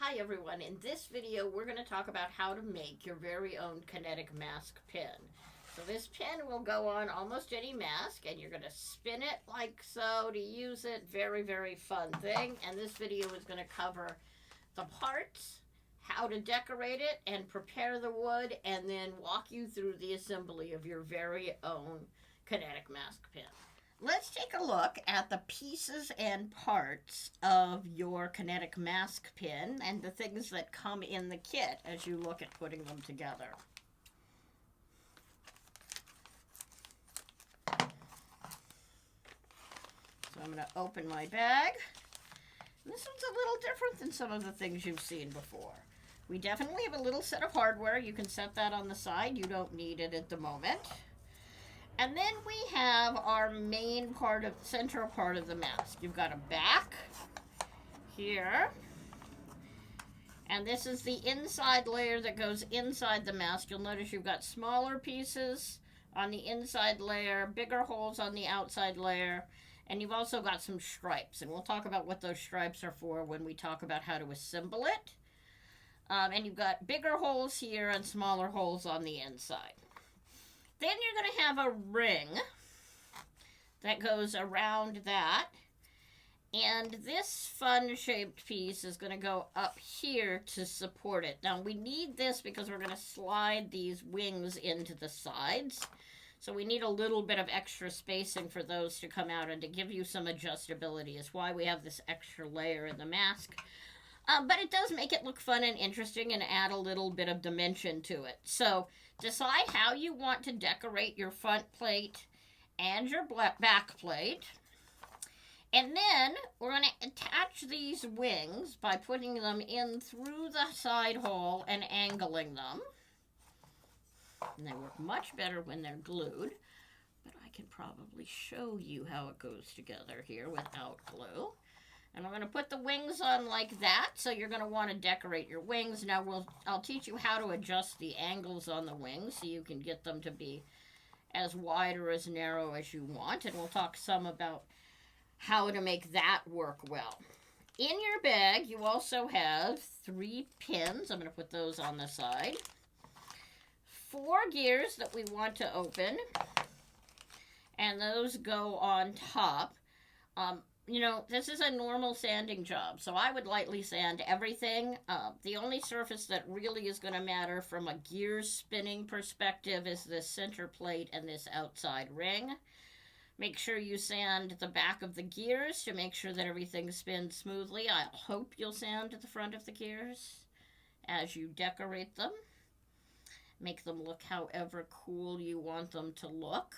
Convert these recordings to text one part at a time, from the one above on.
Hi everyone, in this video we're going to talk about how to make your very own kinetic mask pin. So this pin will go on almost any mask and you're going to spin it like so to use it. Very fun thing, and this video is going to cover the parts, how to decorate it and prepare the wood, and then walk you through the assembly of your very own kinetic mask pin. Let's take a look at the pieces and parts of your kinetic mask pin and the things that come in the kit as you look at putting them together. So I'm going to open my bag. This one's a little different than some of the things you've seen before. We definitely have a little set of hardware. You can set that on the side. You don't need it at the moment. And then we have our main part of, central part of the mask. You've got a back here. And this is the inside layer that goes inside the mask. You'll notice you've got smaller pieces on the inside layer, bigger holes on the outside layer, and you've also got some stripes. And we'll talk about what those stripes are for when we talk about how to assemble it. And you've got bigger holes here and smaller holes on the inside. Then you're going to have a ring that goes around that. And this fun-shaped piece is going to go up here to support it. Now, we need this because we're going to slide these wings into the sides. So we need a little bit of extra spacing for those to come out and to give you some adjustability. Is why we have this extra layer in the mask. But it does make it look fun and interesting and add a little bit of dimension to it. So decide how you want to decorate your front plate and your back plate. And then we're going to attach these wings by putting them in through the side hole and angling them. And they work much better when they're glued. But I can probably show you how it goes together here without glue. And we're going to put the wings on like that, so you're going to want to decorate your wings. Now, I'll teach you how to adjust the angles on the wings so you can get them to be as wide or as narrow as you want. And we'll talk some about how to make that work well. In your bag, you also have 3 pins. I'm going to put those on the side. 4 gears that we want to open, and those go on top. You know, this is a normal sanding job, so I would lightly sand everything. The only surface that really is going to matter from a gear spinning perspective is this center plate and this outside ring. Make sure you sand the back of the gears to make sure that everything spins smoothly. I hope you'll sand the front of the gears as you decorate them. Make them look however cool you want them to look.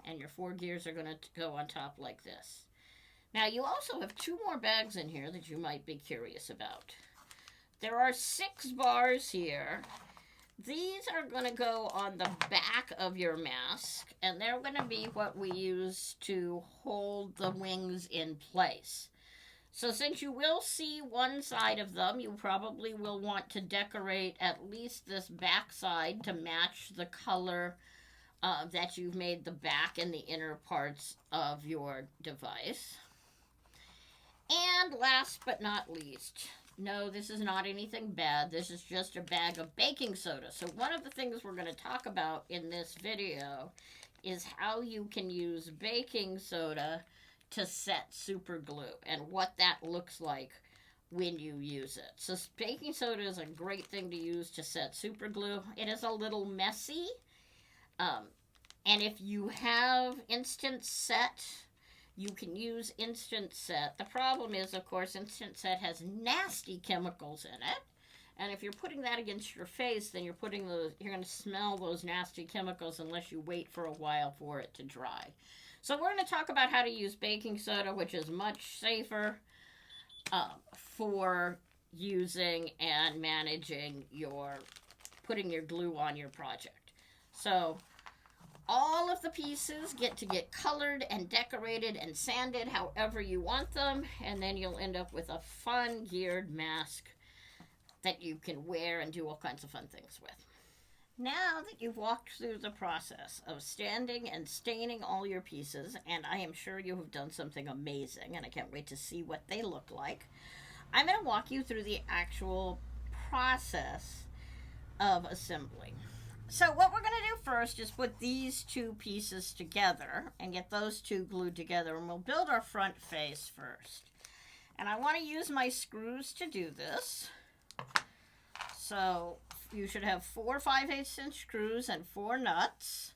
And your 4 gears are going to go on top like this. Now, you also have 2 more bags in here that you might be curious about. There are 6 bars here. These are going to go on the back of your mask, and they're going to be what we use to hold the wings in place. So since you will see one side of them, you probably will want to decorate at least this back side to match the color that you've made the back and the inner parts of your device. And last but not least, no, this is not anything bad. This is just a bag of baking soda. So one of the things we're going to talk about in this video is how you can use baking soda to set super glue and what that looks like when you use it. So baking soda is a great thing to use to set super glue. It is a little messy. And if you have Instant Set, you can use Instant Set. The problem is, of course, Instant Set has nasty chemicals in it. And if you're putting that against your face, then you're going to smell those nasty chemicals unless you wait for a while for it to dry. So we're going to talk about how to use baking soda, which is much safer for using and managing putting your glue on your project. So all of the pieces get colored and decorated and sanded however you want them, and then you'll end up with a fun geared mask that you can wear and do all kinds of fun things with. Now that you've walked through the process of standing and staining all your pieces, and I am sure you have done something amazing, and I can't wait to see what they look like, I'm going to walk you through the actual process of assembling. So what we're going to do first is put these two pieces together and get those two glued together, and we'll build our front face first. And I want to use my screws to do this. So you should have 4 5/8" screws and 4 nuts.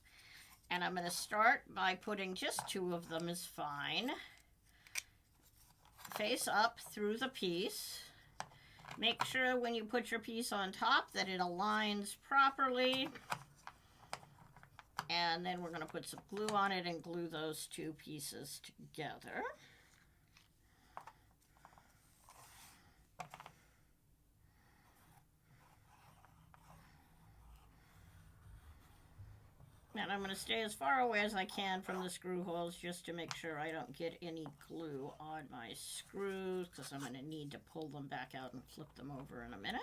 And I'm going to start by putting just 2 of them is fine. Face up through the piece. Make sure when you put your piece on top that it aligns properly. And then we're going to put some glue on it and glue those 2 pieces together. And I'm going to stay as far away as I can from the screw holes just to make sure I don't get any glue on my screws, because I'm going to need to pull them back out and flip them over in a minute.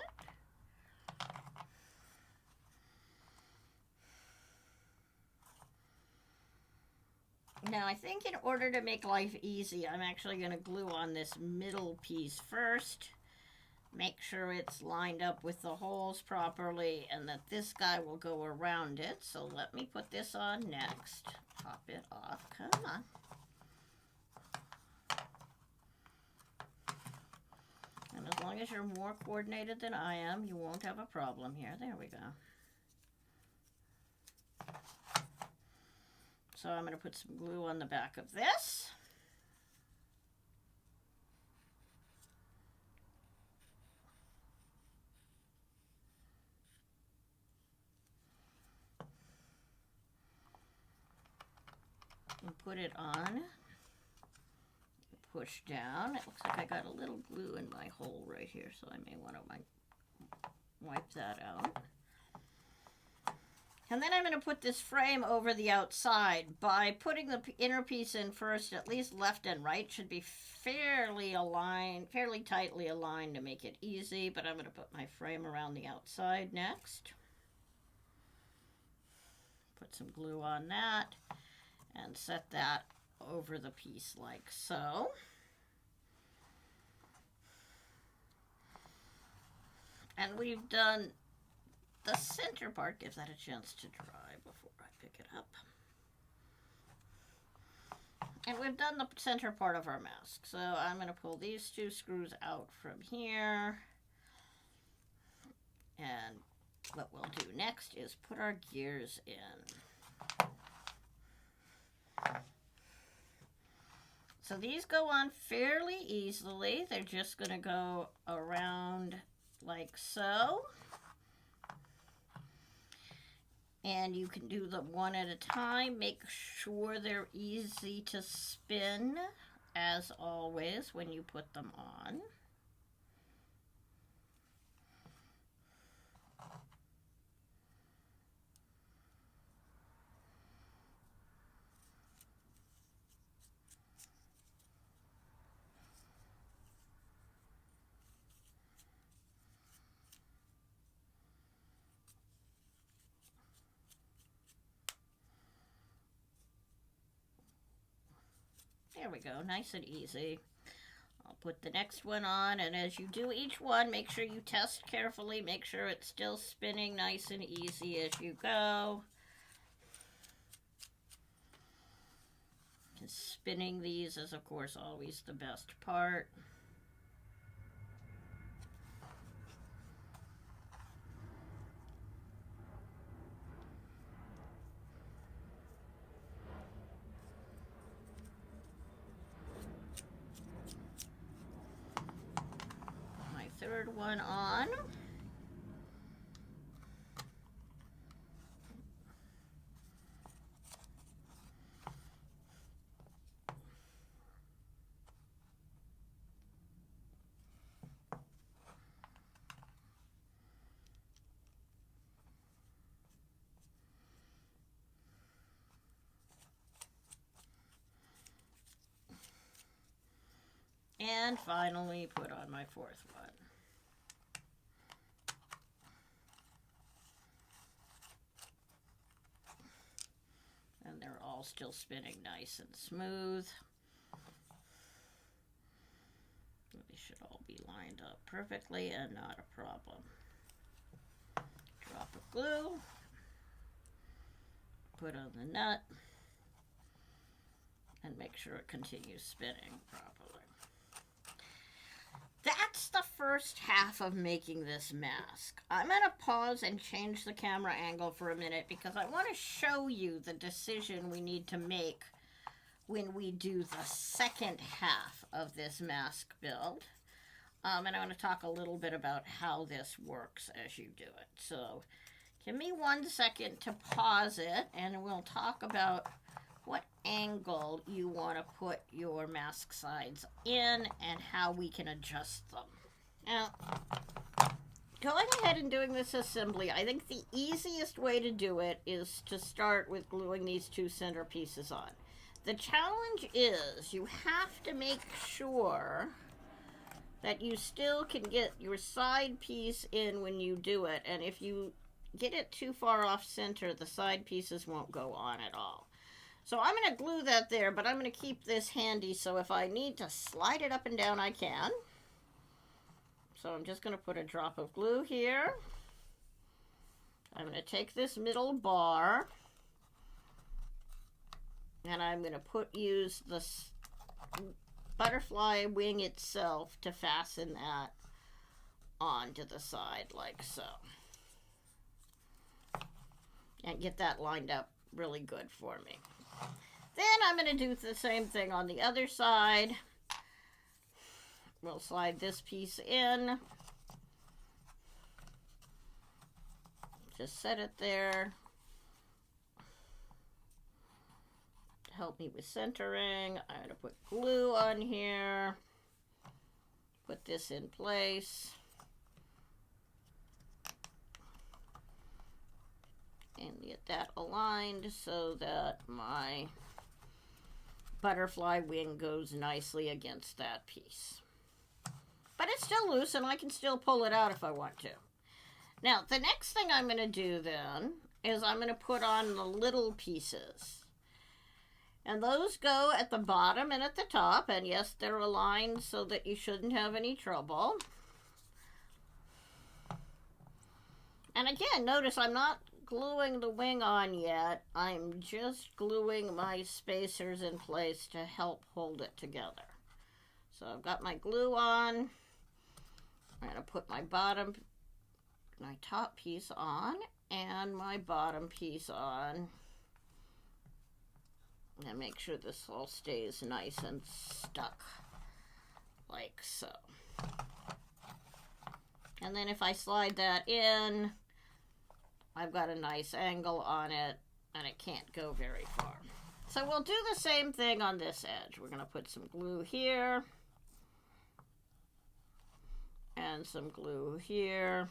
Now I think in order to make life easy, I'm actually going to glue on this middle piece first. Make sure it's lined up with the holes properly and that this guy will go around it. So let me put this on next. Pop it off. Come on. And as long as you're more coordinated than I am, you won't have a problem here. There we go. So I'm going to put some glue on the back of this. And put it on. Push down. It looks like I got a little glue in my hole right here, so I may want to wipe that out. And then I'm going to put this frame over the outside. By putting the inner piece in first, at least left and right should be fairly aligned, fairly tightly aligned to make it easy, but I'm going to put my frame around the outside next. Put some glue on that and set that over the piece like so. And we've done the center part. Give that a chance to dry before I pick it up. And we've done the center part of our mask. So I'm going to pull these 2 screws out from here. And what we'll do next is put our gears in. So these go on fairly easily. They're just going to go around like so. And you can do them one at a time. Make sure they're easy to spin, as always, when you put them on. There we go, nice and easy. I'll put the next one on, and as you do each one, make sure you test carefully. Make sure it's still spinning nice and easy as you go. And spinning these is, of course, always the best part. Third one on. And finally put on my 4th one. all still spinning nice and smooth. They should all be lined up perfectly and not a problem. Drop of glue. Put on the nut. And make sure it continues spinning properly. That's the first half of making this mask. I'm going to pause and change the camera angle for a minute because I want to show you the decision we need to make when we do the second half of this mask build. And I want to talk a little bit about how this works as you do it. So give me 1 second to pause it, and we'll talk about what angle you want to put your mask sides in and how we can adjust them. Now, going ahead and doing this assembly, I think the easiest way to do it is to start with gluing these 2 center pieces on. The challenge is you have to make sure that you still can get your side piece in when you do it, and if you get it too far off center, the side pieces won't go on at all. So I'm going to glue that there, but I'm going to keep this handy so if I need to slide it up and down, I can. So I'm just going to put a drop of glue here. I'm going to take this middle bar, and I'm going to use the butterfly wing itself to fasten that onto the side like so. And get that lined up really good for me. Then I'm going to do the same thing on the other side. We'll slide this piece in. Just set it there. To help me with centering, I'm going to put glue on here. Put this in place. And get that aligned so that my butterfly wing goes nicely against that piece. But it's still loose and I can still pull it out if I want to. Now, the next thing I'm going to do then is I'm going to put on the little pieces. And those go at the bottom and at the top. And yes, they're aligned so that you shouldn't have any trouble. And again, notice I'm not gluing the wing on yet. I'm just gluing my spacers in place to help hold it together. So I've got my glue on. I'm going to put my top piece on and my bottom piece on. And make sure this all stays nice and stuck like so. And then if I slide that in, I've got a nice angle on it and it can't go very far. So we'll do the same thing on this edge. We're going to put some glue here and some glue here.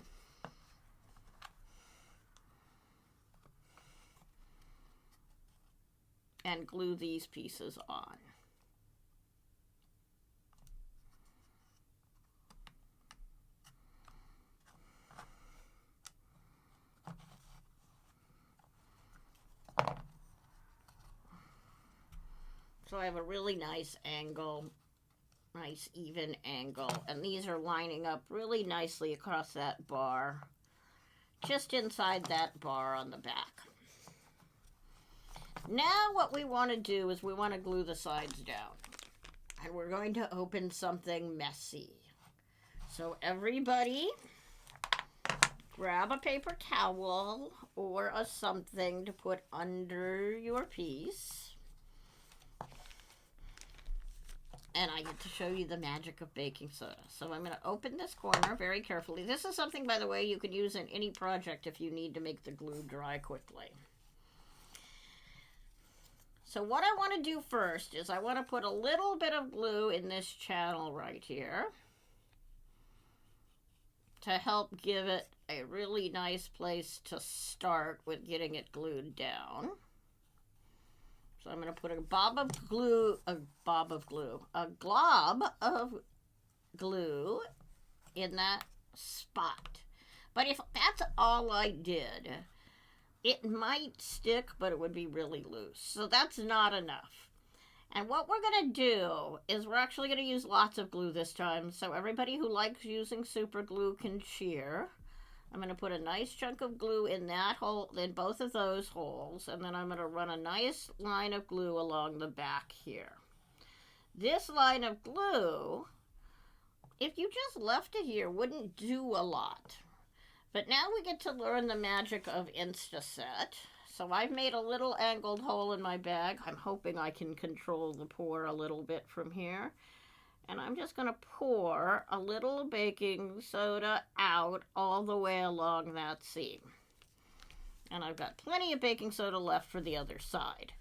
And glue these pieces on. So I have a really nice angle, nice even angle, and these are lining up really nicely across that bar, just inside that bar on the back. Now what we want to do is we want to glue the sides down. And we're going to open something messy. So everybody grab a paper towel or a something to put under your piece. And I get to show you the magic of baking soda. So I'm going to open this corner very carefully. This is something, by the way, you could use in any project if you need to make the glue dry quickly. So what I want to do first is I want to put a little bit of glue in this channel right here to help give it a really nice place to start with getting it glued down. So I'm going to put a glob of glue in that spot. But if that's all I did, it might stick, but it would be really loose. So that's not enough. And what we're going to do is we're actually going to use lots of glue this time. So everybody who likes using super glue can cheer. I'm going to put a nice chunk of glue in that hole, in both of those holes. And then I'm going to run a nice line of glue along the back here. This line of glue, if you just left it here, wouldn't do a lot. But now we get to learn the magic of Instaset. So I've made a little angled hole in my bag. I'm hoping I can control the pour a little bit from here. And I'm just going to pour a little baking soda out all the way along that seam. And I've got plenty of baking soda left for the other side.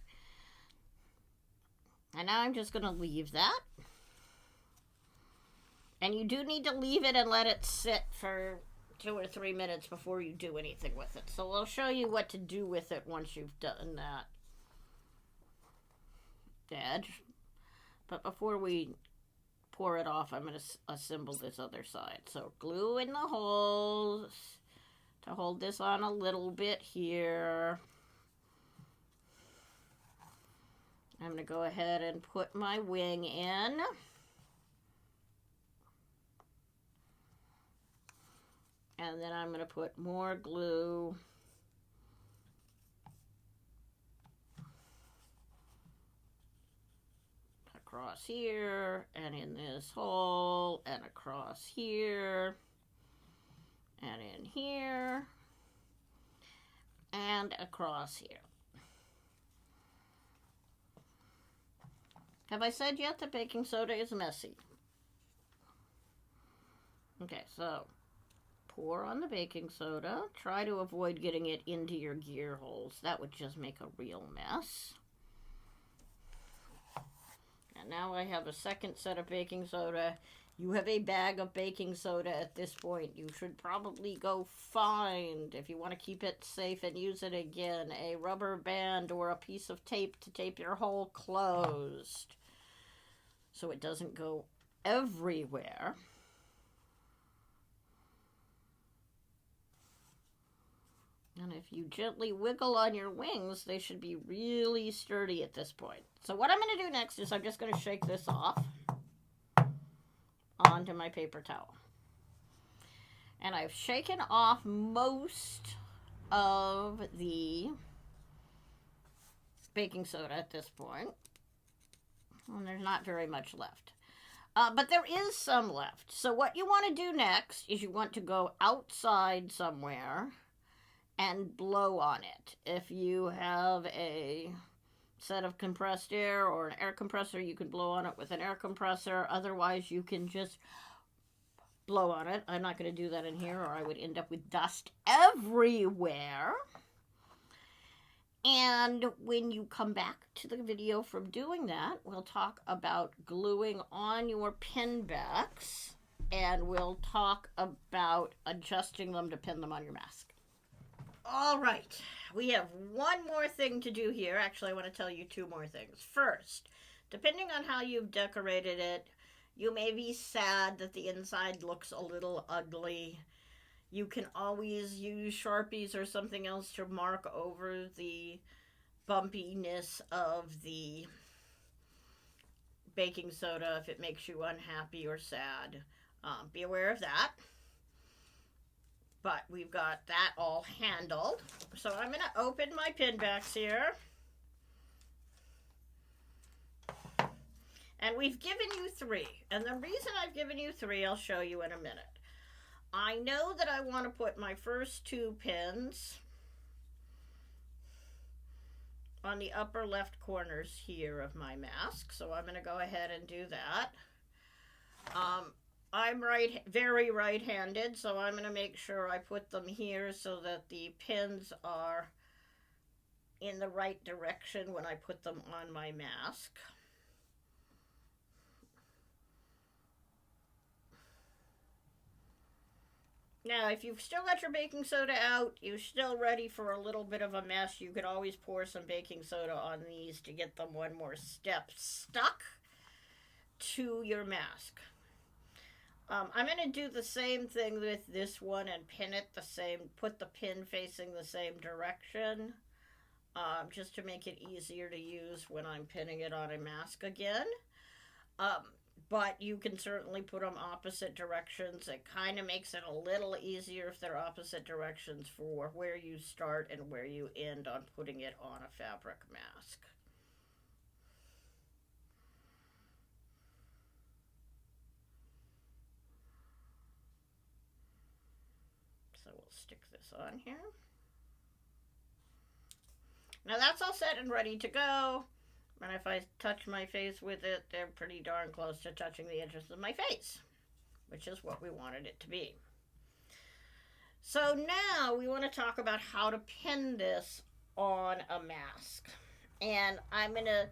And now I'm just going to leave that. And you do need to leave it and let it sit for 2 or 3 minutes before you do anything with it. So I'll show you what to do with it once you've done that edge. But before we pour it off, I'm going to assemble this other side. So glue in the holes to hold this on a little bit here. I'm going to go ahead and put my wing in. And then I'm going to put more glue across here, and in this hole, and across here, and in here, and across here. Have I said yet that baking soda is messy? Okay, so pour on the baking soda. Try to avoid getting it into your gear holes. That would just make a real mess. And now I have a second set of baking soda. You have a bag of baking soda at this point. You should probably go find, if you want to keep it safe and use it again, a rubber band or a piece of tape to tape your hole closed so it doesn't go everywhere. And if you gently wiggle on your wings, they should be really sturdy at this point. So what I'm going to do next is I'm just going to shake this off onto my paper towel. And I've shaken off most of the baking soda at this point. And there's not very much left. But there is some left. So what you want to do next is you want to go outside somewhere and blow on it. If you have a set of compressed air or an air compressor, you can blow on it with an air compressor. Otherwise, you can just blow on it. I'm not going to do that in here, or I would end up with dust everywhere. And when you come back to the video from doing that, we'll talk about gluing on your pin backs, and we'll talk about adjusting them to pin them on your mask. All right, we have one more thing to do here. Actually, I want to tell you 2 more things. First, depending on how you've decorated it, you may be sad that the inside looks a little ugly. You can always use Sharpies or something else to mark over the bumpiness of the baking soda if it makes you unhappy or sad. Be aware of that. But we've got that all handled. So I'm going to open my pin backs here. And we've given you 3. And the reason I've given you 3, I'll show you in a minute. I know that I want to put my first 2 pins on the upper left corners here of my mask. So I'm going to go ahead and do that. I'm very right-handed, so I'm going to make sure I put them here so that the pins are in the right direction when I put them on my mask. Now, if you've still got your baking soda out, you're still ready for a little bit of a mess, you could always pour some baking soda on these to get them one more step stuck to your mask. I'm going to do the same thing with this one and pin it the same, put the pin facing the same direction, just to make it easier to use when I'm pinning it on a mask again. But you can certainly put them opposite directions. It kind of makes it a little easier if they're opposite directions for where you start and where you end on putting it on a fabric mask. So we'll stick this on here. Now that's all set and ready to go. And if I touch my face with it, they're pretty darn close to touching the edges of my face, which is what we wanted it to be. So now we want to talk about how to pin this on a mask. And I'm going to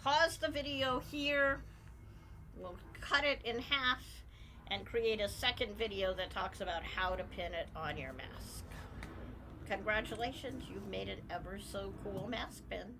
pause the video here. We'll cut it in half and create a second video that talks about how to pin it on your mask. Congratulations, you've made an ever so cool mask pin.